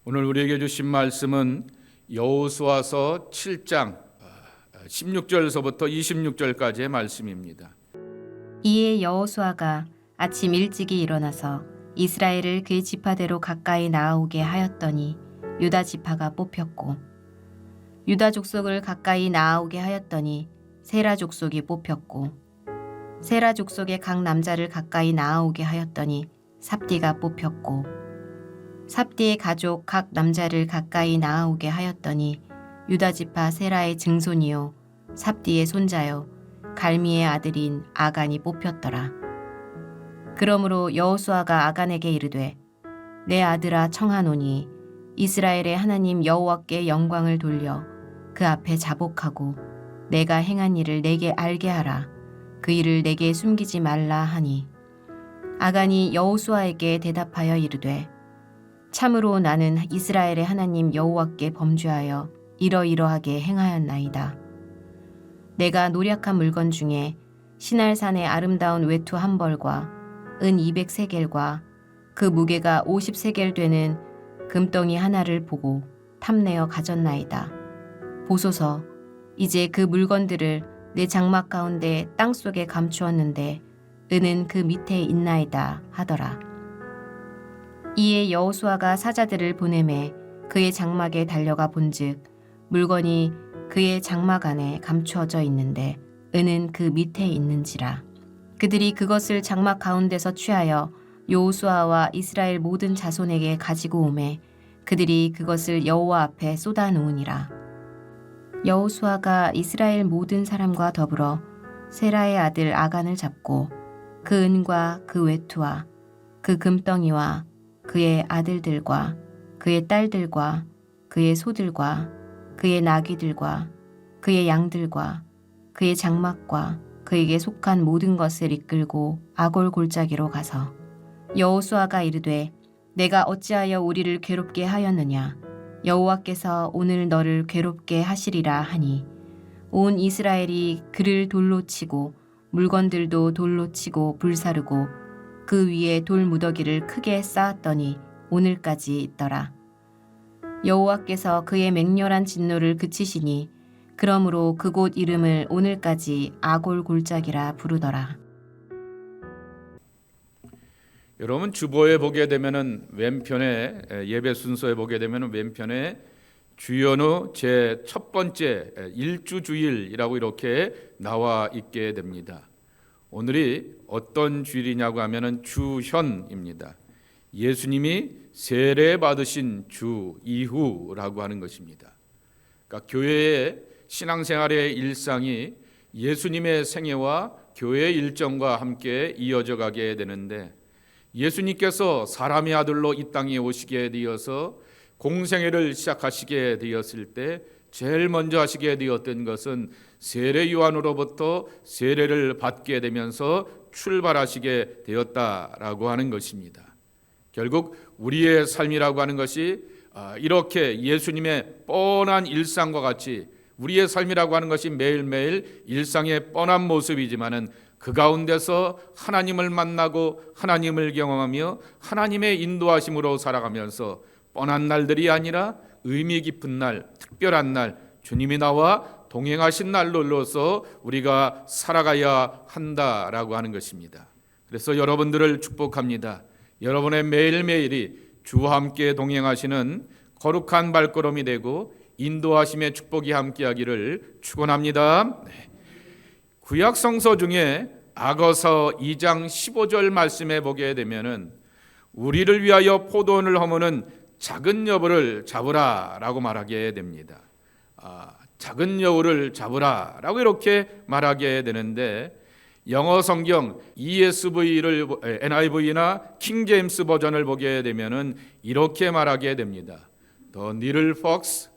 오늘 우리에게 주신 말씀은 여호수아서 7장 16절서부터 26절까지의 말씀입니다. 이에 여호수아가 아침 일찍이 일어나서 이스라엘을 그의 지파대로 가까이 나아오게 하였더니 유다 지파가 뽑혔고, 유다 족속을 가까이 나아오게 하였더니 세라 족속이 뽑혔고, 세라 족속의 각 남자를 가까이 나아오게 하였더니 삽디가 뽑혔고, 삽디의 가족 각 남자를 가까이 나아오게 하였더니 유다 지파 세라의 증손이요 삽디의 손자요 갈미의 아들인 아간이 뽑혔더라. 그러므로 여호수아가 아간에게 이르되, 내 아들아 청하노니 이스라엘의 하나님 여호와께 영광을 돌려 그 앞에 자복하고 내가 행한 일을 내게 알게 하라. 그 일을 내게 숨기지 말라 하니, 아간이 여호수아에게 대답하여 이르되, 참으로 나는 이스라엘의 하나님 여호와께 범죄하여 이러이러하게 행하였나이다. 내가 노략한 물건 중에 시날산의 아름다운 외투 한 벌과 은 200세겔과 그 무게가 50세겔 되는 금덩이 하나를 보고 탐내어 가졌나이다. 보소서, 이제 그 물건들을 내 장막 가운데 땅속에 감추었는데 은은 그 밑에 있나이다 하더라. 이에 여호수아가 사자들을 보내매 그의 장막에 달려가 본즉 물건이 그의 장막 안에 감추어져 있는데 은은 그 밑에 있는지라. 그들이 그것을 장막 가운데서 취하여 여호수아와 이스라엘 모든 자손에게 가지고 오매 그들이 그것을 여호와 앞에 쏟아 놓으니라. 여호수아가 이스라엘 모든 사람과 더불어 세라의 아들 아간을 잡고 그 은과 그 외투와 그 금덩이와 그의 아들들과 그의 딸들과 그의 소들과 그의 나귀들과 그의 양들과 그의 장막과 그에게 속한 모든 것을 이끌고 아골 골짜기로 가서 여호수아가 이르되, 내가 어찌하여 우리를 괴롭게 하였느냐? 여호와께서 오늘 너를 괴롭게 하시리라 하니, 온 이스라엘이 그를 돌로 치고 물건들도 돌로 치고 불사르고 그 위에 돌 무더기를 크게 쌓았더니 오늘까지 있더라. 여호와께서 그의 맹렬한 진노를 그치시니 그러므로 그곳 이름을 오늘까지 아골 골짜기라 부르더라. 여러분, 주보에 보게 되면은 왼편에, 예배 순서에 보게 되면은 왼편에 주연의 제 첫 번째 일주주일이라고 이렇게 나와 있게 됩니다. 오늘이 어떤 주일이냐고 하면은 주현입니다. 예수님이 세례 받으신 주 이후라고 하는 것입니다. 그러니까 교회의 신앙생활의 일상이 예수님의 생애와 교회의 일정과 함께 이어져 가게 되는데, 예수님께서 사람의 아들로 이 땅에 오시게 되어서 공생애를 시작하시게 되었을 때 제일 먼저 하시게 되었던 것은 세례 요한으로부터 세례를 받게 되면서 출발하시게 되었다라고 하는 것입니다. 결국 우리의 삶이라고 하는 것이 이렇게 예수님의 뻔한 일상과 같이 우리의 삶이라고 하는 것이 매일매일 일상의 뻔한 모습이지만은 그 가운데서 하나님을 만나고 하나님을 경험하며 하나님의 인도하심으로 살아가면서 뻔한 날들이 아니라 의미 깊은 날, 특별한 날, 주님이 나와 동행하신 날로서 우리가 살아가야 한다라고 하는 것입니다. 그래서 여러분들을 축복합니다. 여러분의 매일매일이 주와 함께 동행하시는 거룩한 발걸음이 되고 인도하심의 축복이 함께하기를 축원합니다. 구약 성서 중에 아가서 2장 15절 말씀에 보게 되면은 우리를 위하여 포도원을 허무는 작은 여우를 잡으라라고 말하게 됩니다. 작은 여우를 잡으라라고 이렇게 말하게 되는데, 영어 성경 ESV를 NIV나 킹 제임스 버전을 보게 되면은 이렇게 말하게 됩니다. The little fox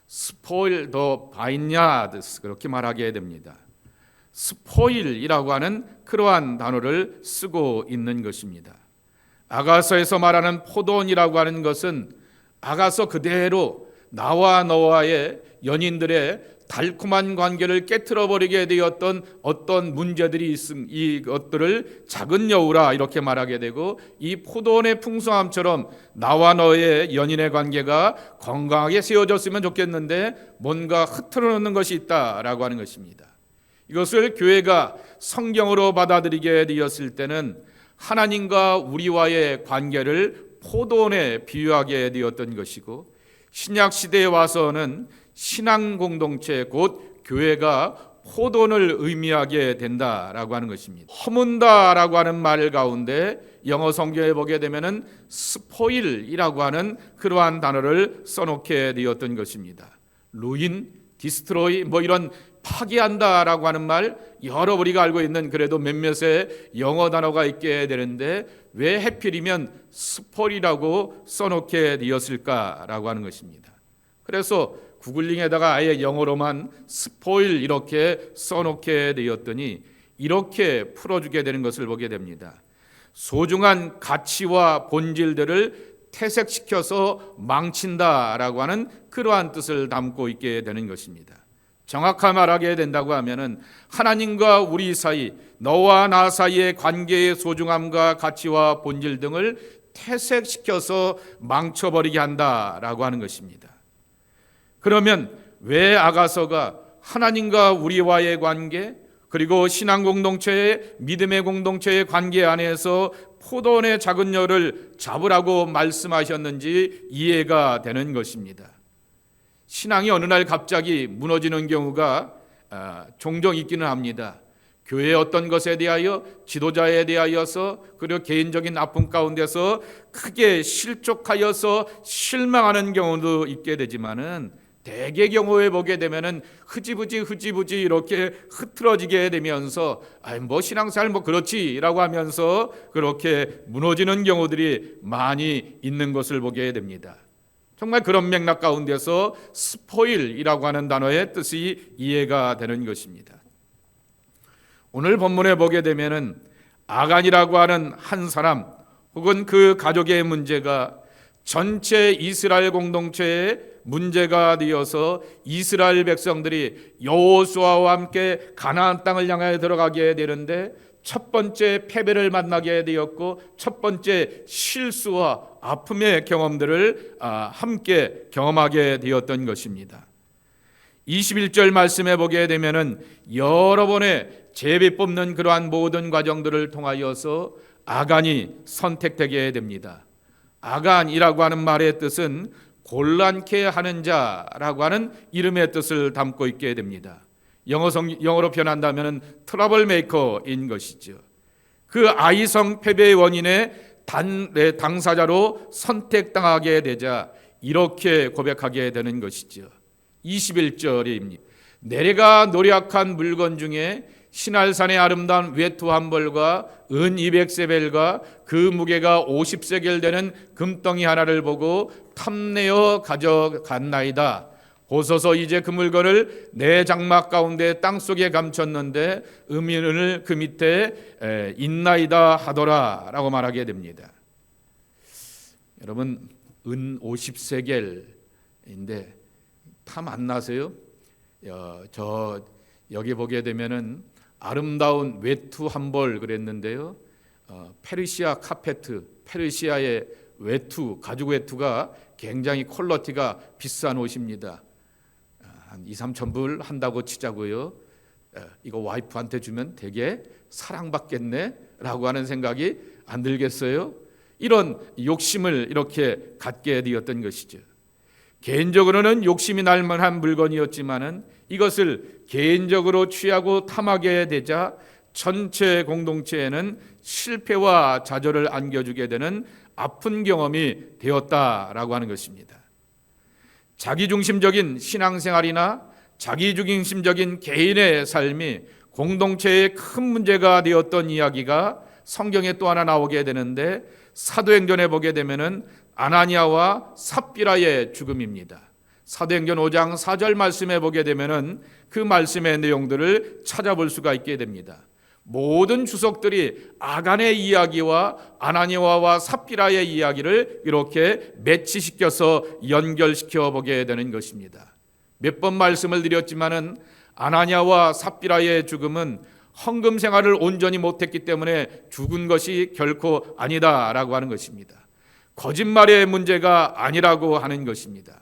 spoil the vineyards, 그렇게 말하게 됩니다. spoil이라고 하는 그러한 단어를 쓰고 있는 것입니다. 아가서에서 말하는 포도원이라고 하는 것은 아가서 그대로 나와 너와의 연인들의 달콤한 관계를 깨트려 버리게 되었던 어떤 문제들이 있음, 이것들을 작은 여우라 이렇게 말하게 되고, 이 포도원의 풍성함처럼 나와 너의 연인의 관계가 건강하게 세워졌으면 좋겠는데 뭔가 흐트러놓는 것이 있다라고 하는 것입니다. 이것을 교회가 성경으로 받아들이게 되었을 때는 하나님과 우리와의 관계를 포도원에 비유하게 되었던 것이고, 신약 시대에 와서는 신앙 공동체 곧 교회가 포도원을 의미하게 된다라고 하는 것입니다. 허문다라고 하는 말 가운데 영어 성경에 보게 되면은 스포일이라고 하는 그러한 단어를 써놓게 되었던 것입니다. 루인, 디스트로이 이런 파괴한다라고 하는 말, 여러 우리가 알고 있는 그래도 몇몇의 영어 단어가 있게 되는데 왜 해필이면 스포일이라고 써놓게 되었을까라고 하는 것입니다. 그래서 구글링에다가 아예 영어로만 스포일 이렇게 써놓게 되었더니 이렇게 풀어주게 되는 것을 보게 됩니다. 소중한 가치와 본질들을 퇴색시켜서 망친다라고 하는 그러한 뜻을 담고 있게 되는 것입니다. 정확하게 말하게 된다고 하면은 하나님과 우리 사이, 너와 나 사이의 관계의 소중함과 가치와 본질 등을 퇴색시켜서 망쳐버리게 한다라고 하는 것입니다. 그러면 왜 아가서가 하나님과 우리와의 관계, 그리고 신앙 공동체의, 믿음의 공동체의 관계 안에서 포도원의 작은 열을 잡으라고 말씀하셨는지 이해가 되는 것입니다. 신앙이 어느 날 갑자기 무너지는 경우가 종종 있기는 합니다. 교회의 어떤 것에 대하여, 지도자에 대하여서, 그리고 개인적인 아픔 가운데서 크게 실족하여서 실망하는 경우도 있게 되지만은, 대개 경우에 보게 되면은 흐지부지 이렇게 흐트러지게 되면서 신앙생활 그렇지라고 하면서 그렇게 무너지는 경우들이 많이 있는 것을 보게 됩니다. 정말 그런 맥락 가운데서 스포일이라고 하는 단어의 뜻이 이해가 되는 것입니다. 오늘 본문에 보게 되면은 아간이라고 하는 한 사람 혹은 그 가족의 문제가 전체 이스라엘 공동체의 문제가 되어서 이스라엘 백성들이 여호수아와 함께 가나안 땅을 향해 들어가게 되는데 첫 번째 패배를 만나게 되었고 첫 번째 실수와 아픔의 경험들을 함께 경험하게 되었던 것입니다. 21절 말씀에 보게 되면은 여러 번의 제비 뽑는 그러한 모든 과정들을 통하여서 아간이 선택되게 됩니다. 아간이라고 하는 말의 뜻은 곤란케 하는 자라고 하는 이름의 뜻을 담고 있게 됩니다. 영어로 표현한다면 트러블 메이커인 것이죠. 그 아이성 패배의 원인의 당사자로 선택당하게 되자 이렇게 고백하게 되는 것이죠. 21절입니다. 내가 노력한 물건 중에 신할산의 아름다운 외투 한 벌과 은 200세벨과 그 무게가 50세겔 되는 금덩이 하나를 보고 탐내어 가져갔나이다. 보소서 이제 그 물건을 내 장막 가운데 땅속에 감췄는데 은을 그 밑에 있나이다 하더라 라고 말하게 됩니다. 여러분 은 50세겔인데 탐 안 나세요? 여기 보게 되면은 아름다운 외투 한 벌 그랬는데요. 페르시아 카페트, 페르시아의 외투, 가죽 외투가 굉장히 퀄리티가 비싼 옷입니다. 한 2-3천 불 한다고 치자고요. 이거 와이프한테 주면 되게 사랑받겠네 라고 하는 생각이 안 들겠어요? 이런 욕심을 이렇게 갖게 되었던 것이죠. 개인적으로는 욕심이 날 만한 물건이었지만은 이것을 개인적으로 취하고 탐하게 되자 전체 공동체에는 실패와 좌절을 안겨주게 되는 아픈 경험이 되었다라고 하는 것입니다. 자기중심적인 신앙생활이나 자기중심적인 개인의 삶이 공동체의 큰 문제가 되었던 이야기가 성경에 또 하나 나오게 되는데 사도행전에 보게 되면은 아나니아와 삽비라의 죽음입니다. 사도행전 5장 4절 말씀에 보게 되면은 그 말씀의 내용들을 찾아볼 수가 있게 됩니다. 모든 주석들이 아간의 이야기와 아나니아와 삽비라의 이야기를 이렇게 매치시켜서 연결시켜 보게 되는 것입니다. 몇 번 말씀을 드렸지만은 아나니아와 삽비라의 죽음은 헌금 생활을 온전히 못했기 때문에 죽은 것이 결코 아니다라고 하는 것입니다. 거짓말의 문제가 아니라고 하는 것입니다.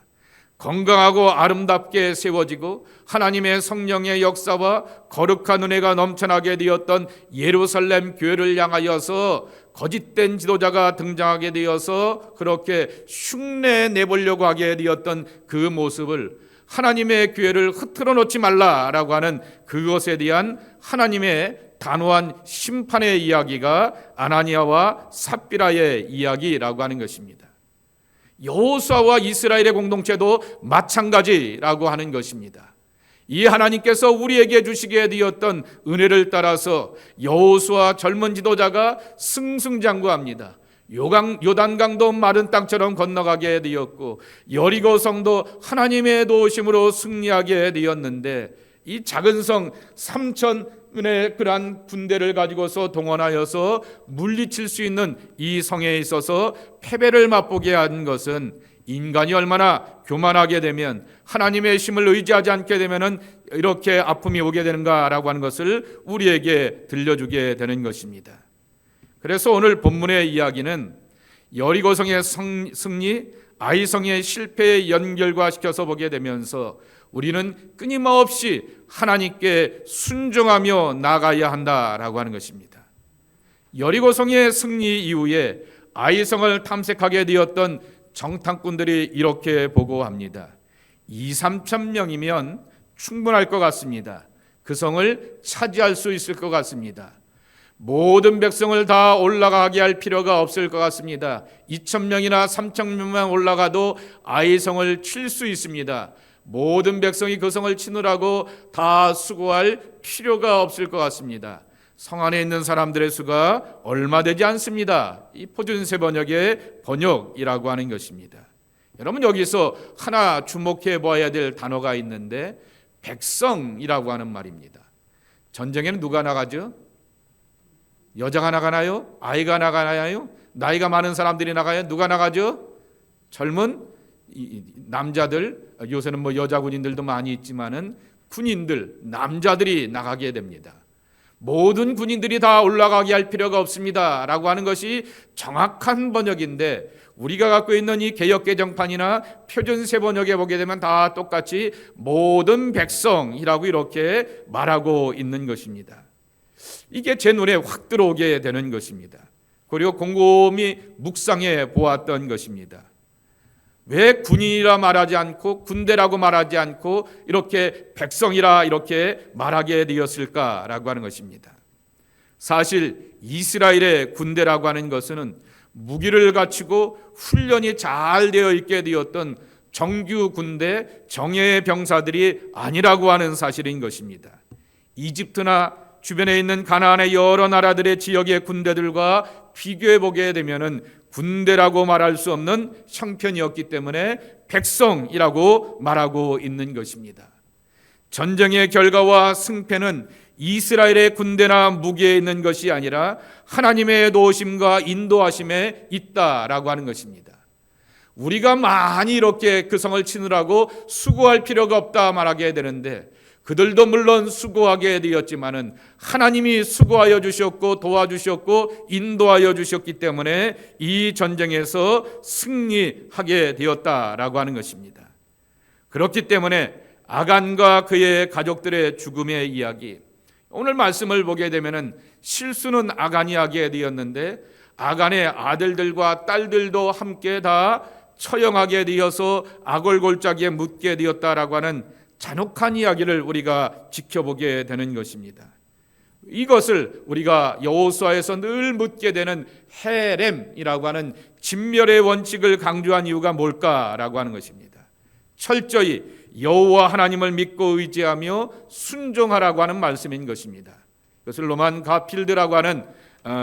건강하고 아름답게 세워지고 하나님의 성령의 역사와 거룩한 은혜가 넘쳐나게 되었던 예루살렘 교회를 향하여서 거짓된 지도자가 등장하게 되어서 그렇게 흉내 내보려고 하게 되었던 그 모습을 하나님의 교회를 흐트러 놓지 말라라고 하는 그것에 대한 하나님의 단호한 심판의 이야기가 아나니아와 삽비라의 이야기라고 하는 것입니다. 여호수아와 이스라엘의 공동체도 마찬가지라고 하는 것입니다. 이 하나님께서 우리에게 주시게 되었던 은혜를 따라서 여호수아 젊은 지도자가 승승장구합니다. 요단강도 마른 땅처럼 건너가게 되었고 여리고 성도 하나님의 도우심으로 승리하게 되었는데 이 작은 성 3,000의 그러한 군대를 가지고서 동원하여서 물리칠 수 있는 이 성에 있어서 패배를 맛보게 한 것은 인간이 얼마나 교만하게 되면 하나님의 힘을 의지하지 않게 되면 이렇게 아픔이 오게 되는가라고 하는 것을 우리에게 들려주게 되는 것입니다. 그래서 오늘 본문의 이야기는 여리고성의 승리, 아이성의 실패에 연결과시켜서 보게 되면서 우리는 끊임없이 하나님께 순종하며 나가야 한다라고 하는 것입니다. 여리고성의 승리 이후에 아이성을 탐색하게 되었던 정탐꾼들이 이렇게 보고합니다. 2-3천 명이면 충분할 것 같습니다. 그 성을 차지할 수 있을 것 같습니다. 모든 백성을 다 올라가게 할 필요가 없을 것 같습니다. 2,000명이나 3,000명만 올라가도 아이성을 칠 수 있습니다. 모든 백성이 그 성을 치느라고 다 수고할 필요가 없을 것 같습니다. 성 안에 있는 사람들의 수가 얼마 되지 않습니다. 이 포준세 번역의 번역이라고 하는 것입니다. 여러분 여기서 하나 주목해 봐야 될 단어가 있는데 백성이라고 하는 말입니다. 전쟁에는 누가 나가죠? 여자가 나가나요? 아이가 나가나요? 나이가 많은 사람들이 나가요? 누가 나가죠? 젊은 남자들, 요새는 뭐 여자 군인들도 많이 있지만은 군인들, 남자들이 나가게 됩니다. 모든 군인들이 다 올라가게 할 필요가 없습니다 라고 하는 것이 정확한 번역인데 우리가 갖고 있는 이 개역개정판이나 표준세 번역에 보게 되면 다 똑같이 모든 백성이라고 이렇게 말하고 있는 것입니다. 이게 제 눈에 확 들어오게 되는 것입니다. 그리고 곰곰이 묵상해 보았던 것입니다. 왜 군인이라 말하지 않고 군대라고 말하지 않고 이렇게 백성이라 이렇게 말하게 되었을까라고 하는 것입니다. 사실 이스라엘의 군대라고 하는 것은 무기를 갖추고 훈련이 잘 되어 있게 되었던 정규 군대 정예의 병사들이 아니라고 하는 사실인 것입니다. 이집트나 주변에 있는 가나안의 여러 나라들의 지역의 군대들과 비교해 보게 되면은 군대라고 말할 수 없는 형편이었기 때문에 백성이라고 말하고 있는 것입니다. 전쟁의 결과와 승패는 이스라엘의 군대나 무기에 있는 것이 아니라 하나님의 도우심과 인도하심에 있다라고 하는 것입니다. 우리가 많이 이렇게 그 성을 치느라고 수고할 필요가 없다 말하게 되는데 그들도 물론 수고하게 되었지만은 하나님이 수고하여 주셨고 도와주셨고 인도하여 주셨기 때문에 이 전쟁에서 승리하게 되었다라고 하는 것입니다. 그렇기 때문에 아간과 그의 가족들의 죽음의 이야기, 오늘 말씀을 보게 되면은 실수는 아간이 하게 되었는데 아간의 아들들과 딸들도 함께 다 처형하게 되어서 아골골짜기에 묻게 되었다라고 하는 잔혹한 이야기를 우리가 지켜보게 되는 것입니다. 이것을 우리가 여호수아에서 늘 묻게 되는 헤렘이라고 하는 진멸의 원칙을 강조한 이유가 뭘까라고 하는 것입니다. 철저히 여호와 하나님을 믿고 의지하며 순종하라고 하는 말씀인 것입니다. 이것을 로만 가필드라고 하는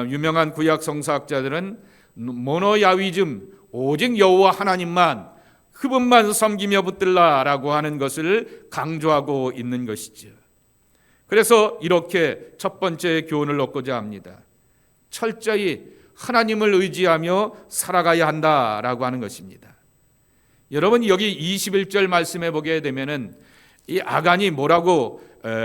유명한 구약 성사학자들은 모노야위즘, 오직 여호와 하나님만 그분만 섬기며 붙들라라고 하는 것을 강조하고 있는 것이죠. 그래서 이렇게 첫 번째 교훈을 얻고자 합니다. 철저히 하나님을 의지하며 살아가야 한다라고 하는 것입니다. 여러분 여기 21절 말씀해 보게 되면은 이 아간이 뭐라고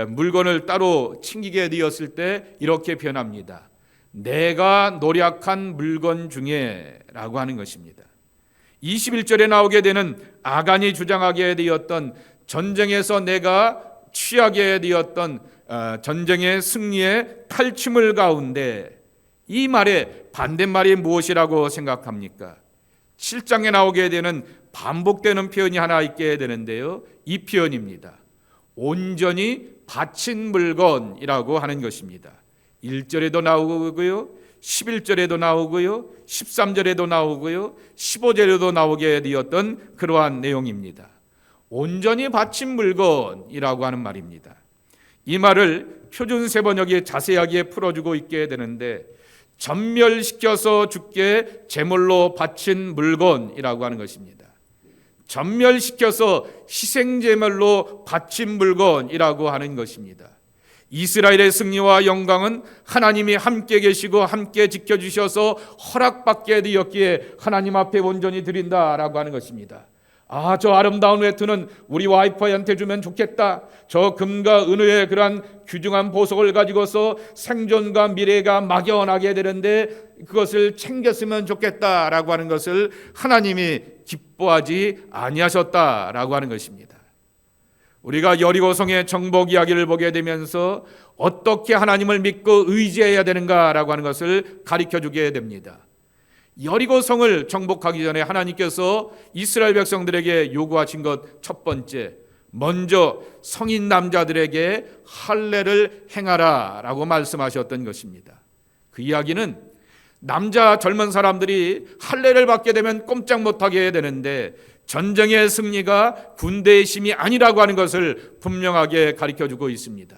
물건을 따로 챙기게 되었을 때 이렇게 표현합니다. 내가 노력한 물건 중에 라고 하는 것입니다. 21절에 나오게 되는 아간이 주장하게 되었던 전쟁에서 내가 취하게 되었던 전쟁의 승리의 탈취물 가운데 이 말의 반대말이 무엇이라고 생각합니까? 7장에 나오게 되는 반복되는 표현이 하나 있게 되는데요. 이 표현입니다. 온전히 바친 물건이라고 하는 것입니다. 1절에도 나오고요, 11절에도 나오고요, 13절에도 나오고요, 15절에도 나오게 되었던 그러한 내용입니다. 온전히 바친 물건이라고 하는 말입니다. 이 말을 표준 세번역이 자세하게 풀어주고 있게 되는데 전멸시켜서 죽게 제물로 바친 물건이라고 하는 것입니다. 전멸시켜서 희생제물로 바친 물건이라고 하는 것입니다. 이스라엘의 승리와 영광은 하나님이 함께 계시고 함께 지켜주셔서 허락받게 되었기에 하나님 앞에 온전히 드린다라고 하는 것입니다. 저 아름다운 외투는 우리 와이프한테 주면 좋겠다. 저 금과 은의 그러한 귀중한 보석을 가지고서 생존과 미래가 막연하게 되는데 그것을 챙겼으면 좋겠다라고 하는 것을 하나님이 기뻐하지 아니하셨다라고 하는 것입니다. 우리가 여리고성의 정복 이야기를 보게 되면서 어떻게 하나님을 믿고 의지해야 되는가라고 하는 것을 가르쳐주게 됩니다. 여리고성을 정복하기 전에 하나님께서 이스라엘 백성들에게 요구하신 것 첫 번째, 먼저 성인 남자들에게 할례를 행하라 라고 말씀하셨던 것입니다. 그 이야기는 남자 젊은 사람들이 할례를 받게 되면 꼼짝 못하게 되는데 전쟁의 승리가 군대의 힘이 아니라고 하는 것을 분명하게 가르쳐주고 있습니다.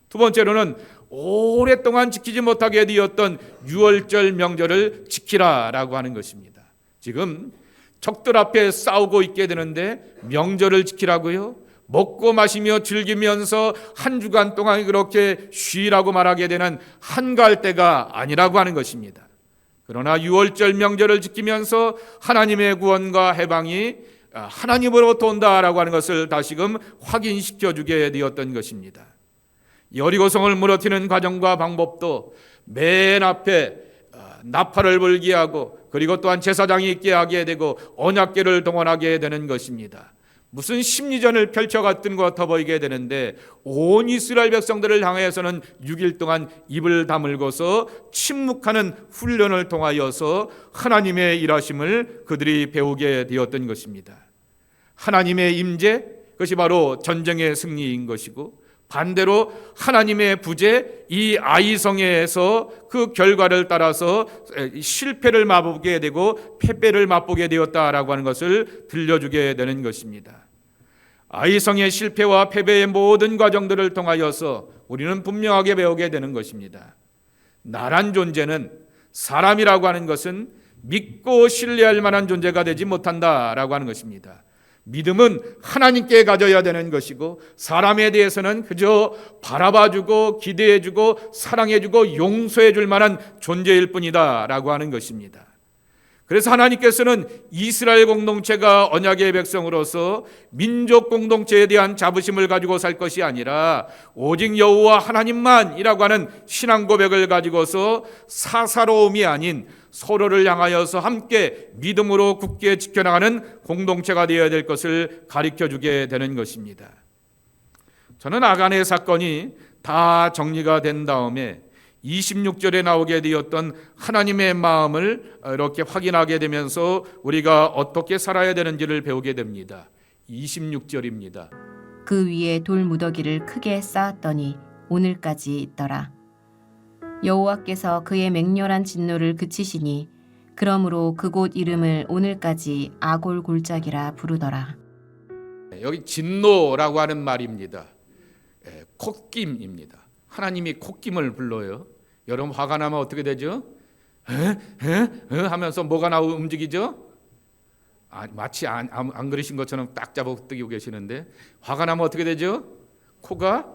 두 번째로는 오랫동안 지키지 못하게 되었던 유월절 명절을 지키라라고 하는 것입니다. 지금 적들 앞에 싸우고 있게 되는데 명절을 지키라고요? 먹고 마시며 즐기면서 한 주간 동안 그렇게 쉬라고 말하게 되는 한가할 때가 아니라고 하는 것입니다. 그러나 유월절 명절을 지키면서 하나님의 구원과 해방이 하나님으로부터 온다라고 하는 것을 다시금 확인시켜 주게 되었던 것입니다. 여리고성을 무너뜨리는 과정과 방법도 맨 앞에 나팔을 불게 하고 그리고 또한 제사장이 있게 하게 되고 언약궤를 동원하게 되는 것입니다. 무슨 심리전을 펼쳐갔던 것 같아 보이게 되는데 온 이스라엘 백성들을 향해서는 6일 동안 입을 다물고서 침묵하는 훈련을 통하여서 하나님의 일하심을 그들이 배우게 되었던 것입니다. 하나님의 임재, 그것이 바로 전쟁의 승리인 것이고 반대로 하나님의 부재, 이 아이성에서 그 결과를 따라서 실패를 맛보게 되고 패배를 맛보게 되었다라고 하는 것을 들려주게 되는 것입니다. 아이성의 실패와 패배의 모든 과정들을 통하여서 우리는 분명하게 배우게 되는 것입니다. 나란 존재는, 사람이라고 하는 것은 믿고 신뢰할 만한 존재가 되지 못한다라고 하는 것입니다. 믿음은 하나님께 가져야 되는 것이고 사람에 대해서는 그저 바라봐주고 기대해주고 사랑해주고 용서해줄 만한 존재일 뿐이다 라고 하는 것입니다. 그래서 하나님께서는 이스라엘 공동체가 언약의 백성으로서 민족 공동체에 대한 자부심을 가지고 살 것이 아니라 오직 여호와 하나님만이라고 하는 신앙 고백을 가지고서 사사로움이 아닌 서로를 향하여서 함께 믿음으로 굳게 지켜나가는 공동체가 되어야 될 것을 가르쳐주게 되는 것입니다. 저는 아간의 사건이 다 정리가 된 다음에 26절에 나오게 되었던 하나님의 마음을 이렇게 확인하게 되면서 우리가 어떻게 살아야 되는지를 배우게 됩니다. 26절입니다. 그 위에 돌 무더기를 크게 쌓았더니 오늘까지 있더라. 여호와께서 그의 맹렬한 진노를 그치시니 그러므로 그곳 이름을 오늘까지 아골 골짜기라 부르더라. 여기 진노라고 하는 말입니다. 콧김입니다. 하나님이 콧김을 불러요. 여러분 화가 나면 어떻게 되죠? 하면서 뭐가 움직이죠? 마치 안 그러신 것처럼 딱 잡아뜨기고 계시는데 화가 나면 어떻게 되죠? 코가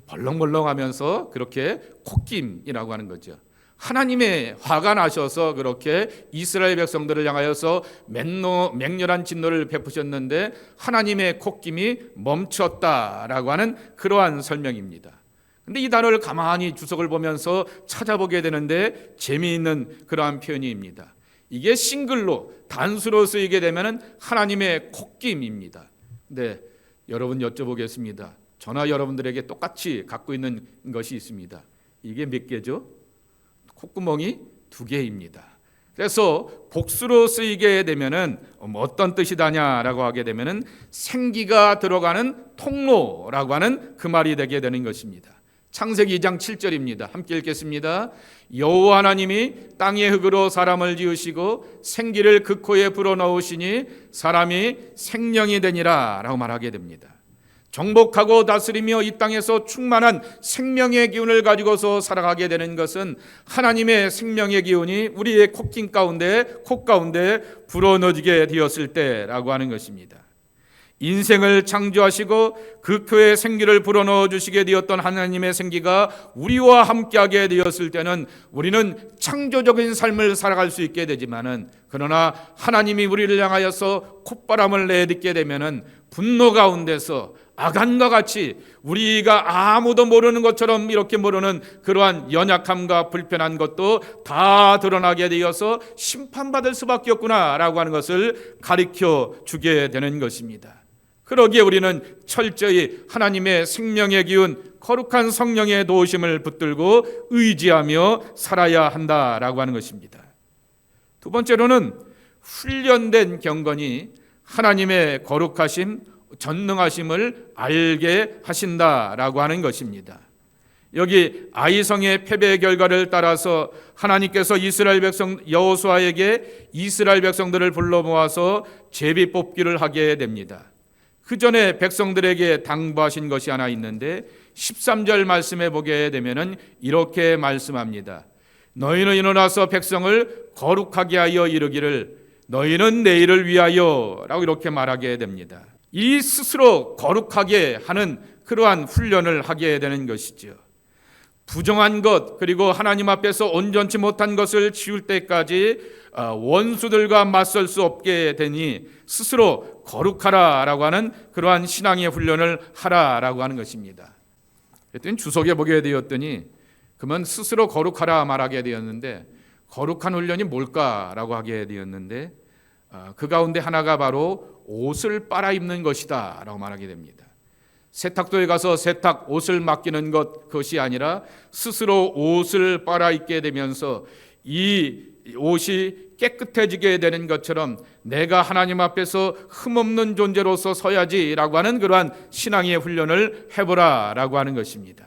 벌렁벌렁하면서 그렇게 콧김이라고 하는 거죠. 하나님의 화가 나셔서 그렇게 이스라엘 백성들을 향하여서 맹렬한 진노를 베푸셨는데 하나님의 콧김이 멈췄다라고 하는 그러한 설명입니다. 근데 이 단어를 가만히 주석을 보면서 찾아보게 되는데 재미있는 그러한 표현입니다. 이게 싱글로 단수로 쓰이게 되면 하나님의 콧김입니다. 네, 여러분 여쭤보겠습니다. 저나 여러분들에게 똑같이 갖고 있는 것이 있습니다. 이게 몇 개죠? 콧구멍이 2개입니다. 그래서 복수로 쓰이게 되면은 어떤 뜻이다냐라고 하게 되면은 생기가 들어가는 통로라고 하는 그 말이 되게 되는 것입니다. 창세기 2장 7절입니다. 함께 읽겠습니다. 여호와 하나님이 땅의 흙으로 사람을 지으시고 생기를 그 코에 불어넣으시니 사람이 생명이 되니라 라고 말하게 됩니다. 정복하고 다스리며 이 땅에서 충만한 생명의 기운을 가지고서 살아가게 되는 것은 하나님의 생명의 기운이 우리의 콧 가운데 불어넣어지게 되었을 때라고 하는 것입니다. 인생을 창조하시고 그 코에 생기를 불어넣어 주시게 되었던 하나님의 생기가 우리와 함께하게 되었을 때는 우리는 창조적인 삶을 살아갈 수 있게 되지만은, 그러나 하나님이 우리를 향하여서 콧바람을 내딛게 되면은 분노 가운데서 아간과 같이 우리가 아무도 모르는 것처럼 이렇게 모르는 그러한 연약함과 불편한 것도 다 드러나게 되어서 심판받을 수밖에 없구나라고 하는 것을 가르쳐 주게 되는 것입니다. 그러기에 우리는 철저히 하나님의 생명의 기운, 거룩한 성령의 도우심을 붙들고 의지하며 살아야 한다라고 하는 것입니다. 두 번째로는 훈련된 경건이 하나님의 거룩하심, 전능하심을 알게 하신다라고 하는 것입니다. 여기 아이성의 패배의 결과를 따라서 하나님께서 이스라엘 백성 여호수아에게 이스라엘 백성들을 불러 모아서 제비 뽑기를 하게 됩니다. 그 전에 백성들에게 당부하신 것이 하나 있는데 13절 말씀에 보게 되면은 이렇게 말씀합니다. 너희는 일어나서 백성을 거룩하게 하여 이르기를 너희는 내일을 위하여 라고 이렇게 말하게 됩니다. 이 스스로 거룩하게 하는 그러한 훈련을 하게 되는 것이죠. 부정한 것, 그리고 하나님 앞에서 온전치 못한 것을 지울 때까지 원수들과 맞설 수 없게 되니 스스로 거룩하라라고 하는 그러한 신앙의 훈련을 하라라고 하는 것입니다. 그랬더니 주석에 보게 되었더니 그러면 스스로 거룩하라 말하게 되었는데, 거룩한 훈련이 뭘까라고 하게 되었는데 그 가운데 하나가 바로 옷을 빨아입는 것이다 라고 말하게 됩니다. 세탁소에 가서 세탁 옷을 맡기는 그것이 아니라 스스로 옷을 빨아입게 되면서 이 옷이 깨끗해지게 되는 것처럼 내가 하나님 앞에서 흠없는 존재로서 서야지라고 하는 그러한 신앙의 훈련을 해보라 라고 하는 것입니다.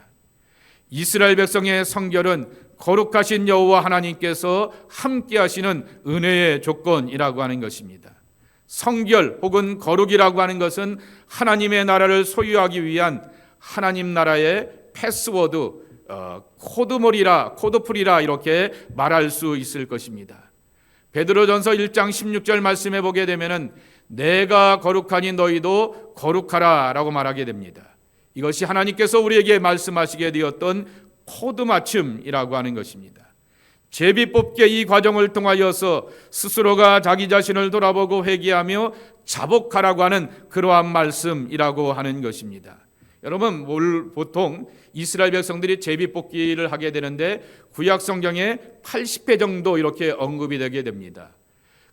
이스라엘 백성의 성결은 거룩하신 여호와 하나님께서 함께 하시는 은혜의 조건이라고 하는 것입니다. 성결 혹은 거룩이라고 하는 것은 하나님의 나라를 소유하기 위한 하나님 나라의 패스워드, 코드풀이라 이렇게 말할 수 있을 것입니다. 베드로전서 1장 16절 말씀해 보게 되면은 내가 거룩하니 너희도 거룩하라 라고 말하게 됩니다. 이것이 하나님께서 우리에게 말씀하시게 되었던 코드 맞춤이라고 하는 것입니다. 제비 뽑기의 이 과정을 통하여서 스스로가 자기 자신을 돌아보고 회개하며 자복하라고 하는 그러한 말씀이라고 하는 것입니다. 여러분, 보통 이스라엘 백성들이 제비 뽑기를 하게 되는데 구약 성경에 80회 정도 이렇게 언급이 되게 됩니다.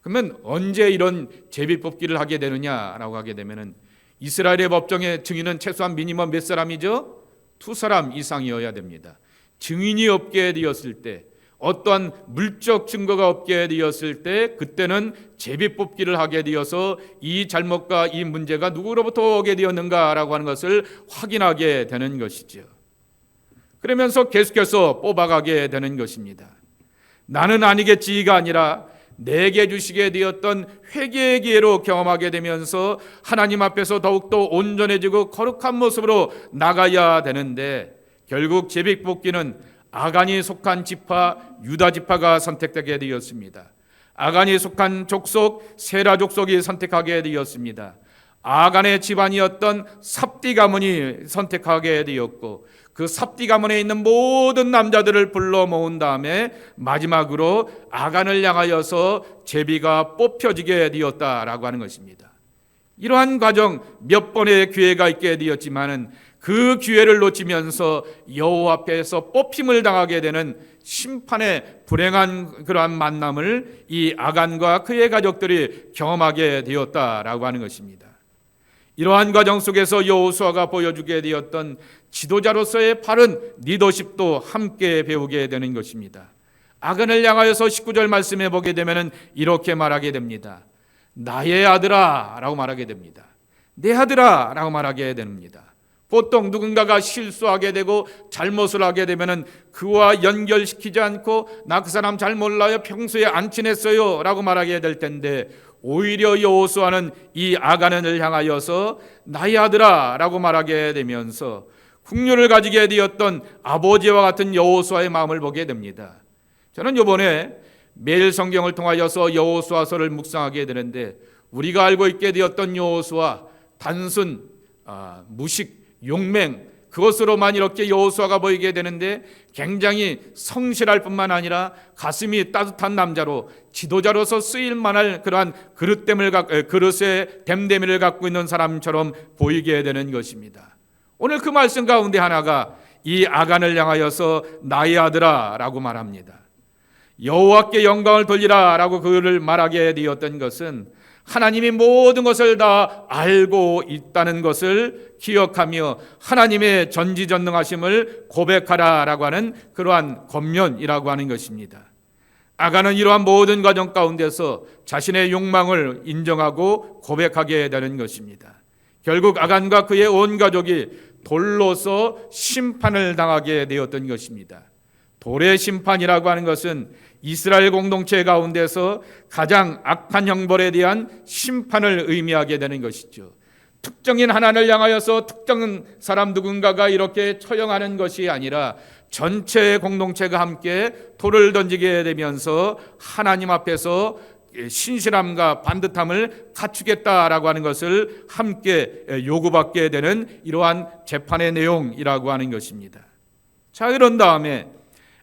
그러면 언제 이런 제비 뽑기를 하게 되느냐라고 하게 되면은 이스라엘의 법정의 증인은 최소한 미니멈 몇 사람이죠? 2사람 이상이어야 됩니다. 증인이 없게 되었을 때, 어떠한 물적 증거가 없게 되었을 때, 그때는 제비 뽑기를 하게 되어서 이 잘못과 이 문제가 누구로부터 오게 되었는가라고 하는 것을 확인하게 되는 것이죠. 그러면서 계속해서 뽑아가게 되는 것입니다. 나는 아니겠지가 아니라 내게 주시게 되었던 회개의 기회로 경험하게 되면서 하나님 앞에서 더욱더 온전해지고 거룩한 모습으로 나가야 되는데, 결국 제비 뽑기는 아간이 속한 지파 유다 지파가 선택되게 되었습니다. 아간이 속한 족속 세라 족속이 선택하게 되었습니다. 아간의 집안이었던 삽디 가문이 선택하게 되었고, 그 삽디 가문에 있는 모든 남자들을 불러 모은 다음에 마지막으로 아간을 향하여서 제비가 뽑혀지게 되었다라고 하는 것입니다. 이러한 과정 몇 번의 기회가 있게 되었지만은 그 기회를 놓치면서 여호와 앞에서 뽑힘을 당하게 되는 심판의 불행한 그러한 만남을 이 아간과 그의 가족들이 경험하게 되었다라고 하는 것입니다. 이러한 과정 속에서 여호수아가 보여주게 되었던 지도자로서의 바른 리더십도 함께 배우게 되는 것입니다. 아간을 향하여서 19절 말씀에 보게 되면 이렇게 말하게 됩니다. 나의 아들아 라고 말하게 됩니다. 내 아들아 라고 말하게 됩니다. 보통 누군가가 실수하게 되고 잘못을 하게 되면 그와 연결시키지 않고 나 그 사람 잘 몰라요, 평소에 안 친했어요 라고 말하게 될 텐데, 오히려 여호수아는 이 아간을 향하여서 나의 아들아 라고 말하게 되면서 국률을 가지게 되었던 아버지와 같은 여호수아의 마음을 보게 됩니다. 저는 이번에 매일 성경을 통하여서 여호수아서를 묵상하게 되는데, 우리가 알고 있게 되었던 여호수아 단순 무식 용맹 그것으로만 이렇게 여호수아가 보이게 되는데, 굉장히 성실할 뿐만 아니라 가슴이 따뜻한 남자로 지도자로서 쓰일 만할 그러한 그릇의 됨됨이를 갖고 있는 사람처럼 보이게 되는 것입니다. 오늘 그 말씀 가운데 하나가 이 아간을 향하여서 나의 아들아 라고 말합니다. 여호와께 영광을 돌리라 라고 그를 말하게 되었던 것은 하나님이 모든 것을 다 알고 있다는 것을 기억하며 하나님의 전지전능하심을 고백하라라고 하는 그러한 권면이라고 하는 것입니다. 아간은 이러한 모든 과정 가운데서 자신의 욕망을 인정하고 고백하게 되는 것입니다. 결국 아간과 그의 온 가족이 돌로서 심판을 당하게 되었던 것입니다. 돌의 심판이라고 하는 것은 이스라엘 공동체 가운데서 가장 악한 형벌에 대한 심판을 의미하게 되는 것이죠. 특정인 하나를 향하여서 특정 사람 누군가가 이렇게 처형하는 것이 아니라 전체 공동체가 함께 돌을 던지게 되면서 하나님 앞에서 신실함과 반듯함을 갖추겠다라고 하는 것을 함께 요구받게 되는 이러한 재판의 내용이라고 하는 것입니다. 자, 그런 다음에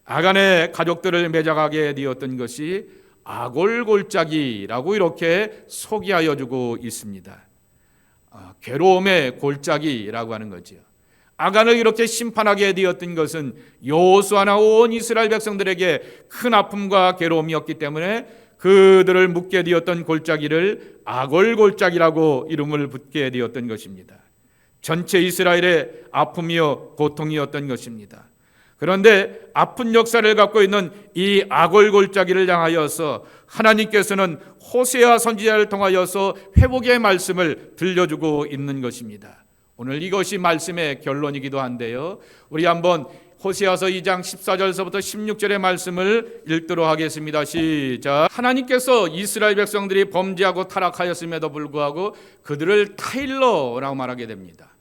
아간의 가족들을 매장하게 되었던 것이 아골골짜기라고 이렇게 소개하여 주고 있습니다. 괴로움의 골짜기라고 하는 거죠. 아간을 이렇게 심판하게 되었던 것은 여호수아나 온 이스라엘 백성들에게 큰 아픔과 괴로움이었기 때문에 그들을 묻게 되었던 골짜기를 아골골짜기라고 이름을 붙게 되었던 것입니다. 전체 이스라엘의 아픔이요 고통이었던 것입니다. 그런데 아픈 역사를 갖고 있는 이 아골골짜기를 향하여서 하나님께서는 호세아 선지자를 통하여서 회복의 말씀을 들려주고 있는 것입니다. 오늘 이것이 말씀의 결론이기도 한데요, 우리 한번 호세아서 2장 14절서부터 16절의 말씀을 읽도록 하겠습니다. 시작. 하나님께서 이스라엘 백성들이 범죄하고 타락하였음에도 불구하고 그들을 타일러라고 말하게 됩니다.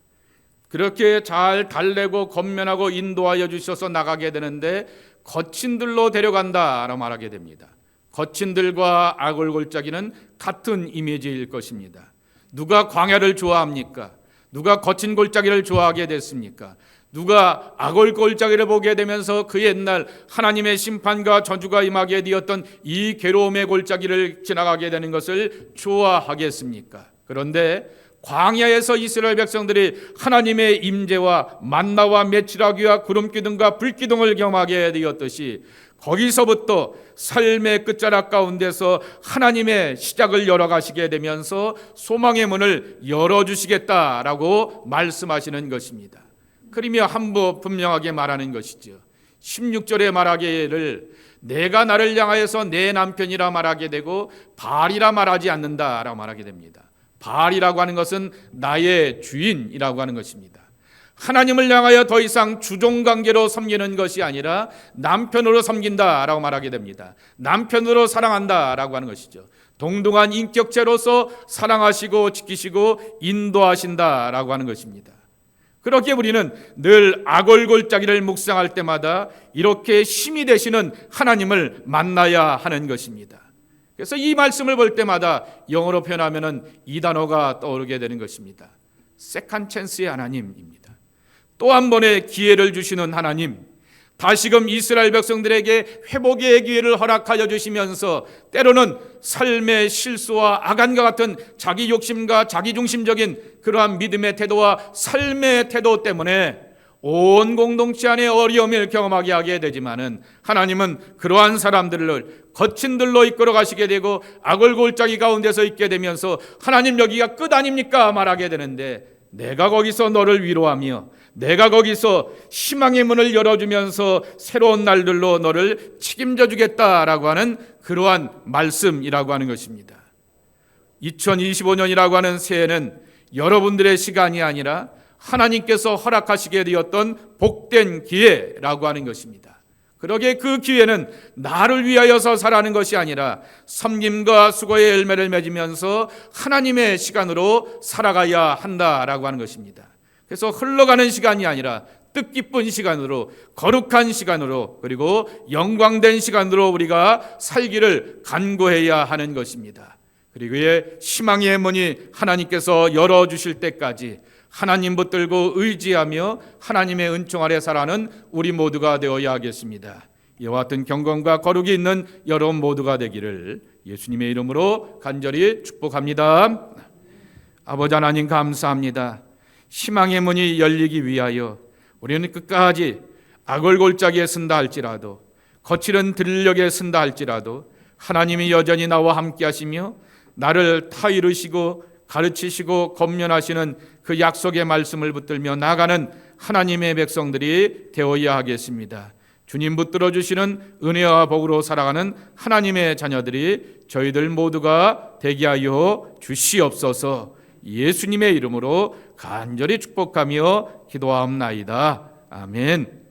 그렇게 잘 달래고 건면하고 인도하여 주셔서 나가게 되는데 거친 들로 데려간다라고 말하게 됩니다. 거친 들과 아골골짜기는 같은 이미지일 것입니다. 누가 광야를 좋아합니까? 누가 거친 골짜기를 좋아하게 됐습니까? 누가 아골골짜기를 보게 되면서 그 옛날 하나님의 심판과 저주가 임하게 되었던 이 괴로움의 골짜기를 지나가게 되는 것을 좋아하겠습니까? 그런데 광야에서 이스라엘 백성들이 하나님의 임재와 만나와 메추라기와 구름기둥과 불기둥을 경험하게 되었듯이 거기서부터 삶의 끝자락 가운데서 하나님의 시작을 열어가시게 되면서 소망의 문을 열어주시겠다라고 말씀하시는 것입니다. 그러며 한부 분명하게 말하는 것이죠. 16절에 말하기를 내가 나를 향하여서 내 남편이라 말하게 되고 바알이라 말하지 않는다라고 말하게 됩니다. 바알이라고 하는 것은 나의 주인이라고 하는 것입니다. 하나님을 향하여 더 이상 주종관계로 섬기는 것이 아니라 남편으로 섬긴다라고 말하게 됩니다. 남편으로 사랑한다라고 하는 것이죠. 동등한 인격체로서 사랑하시고 지키시고 인도하신다라고 하는 것입니다. 그렇게 우리는 늘 아골골짜기를 묵상할 때마다 이렇게 힘이 되시는 하나님을 만나야 하는 것입니다. 그래서 이 말씀을 볼 때마다 영어로 표현하면 이 단어가 떠오르게 되는 것입니다. 세컨 찬스의 하나님입니다. 또 한 번의 기회를 주시는 하나님, 다시금 이스라엘 백성들에게 회복의 기회를 허락하여 주시면서 때로는 삶의 실수와 악안과 같은 자기 욕심과 자기중심적인 그러한 믿음의 태도와 삶의 태도 때문에 온 공동체 안에 어려움을 경험하게 하게 되지만은, 하나님은 그러한 사람들을 거친 들로 이끌어 가시게 되고 악을 골짜기 가운데서 있게 되면서 하나님 여기가 끝 아닙니까 말하게 되는데, 내가 거기서 너를 위로하며 내가 거기서 희망의 문을 열어주면서 새로운 날들로 너를 책임져 주겠다라고 하는 그러한 말씀이라고 하는 것입니다. 2025년이라고 하는 새해는 여러분들의 시간이 아니라 하나님께서 허락하시게 되었던 복된 기회라고 하는 것입니다. 그러기에 그 기회는 나를 위하여서 살아가는 것이 아니라 섬김과 수고의 열매를 맺으면서 하나님의 시간으로 살아가야 한다라고 하는 것입니다. 그래서 흘러가는 시간이 아니라 뜻깊은 시간으로, 거룩한 시간으로, 그리고 영광된 시간으로 우리가 살기를 간구해야 하는 것입니다. 그리고 희망의 문이 하나님께서 열어주실 때까지 하나님 붙들고 의지하며 하나님의 은총 아래 살아가는 우리 모두가 되어야 하겠습니다. 이와 같은 경건과 거룩이 있는 여러분 모두가 되기를 예수님의 이름으로 간절히 축복합니다. 아버지 하나님 감사합니다. 희망의 문이 열리기 위하여 우리는 끝까지 악을 골짜기에 쓴다 할지라도, 거칠은 들녘에 쓴다 할지라도 하나님이 여전히 나와 함께 하시며 나를 타이르시고 가르치시고 권면하시는 그 약속의 말씀을 붙들며 나가는 하나님의 백성들이 되어야 하겠습니다. 주님 붙들어 주시는 은혜와 복으로 살아가는 하나님의 자녀들이 저희들 모두가 되게 하여 주시옵소서. 예수님의 이름으로 간절히 축복하며 기도하옵나이다. 아멘.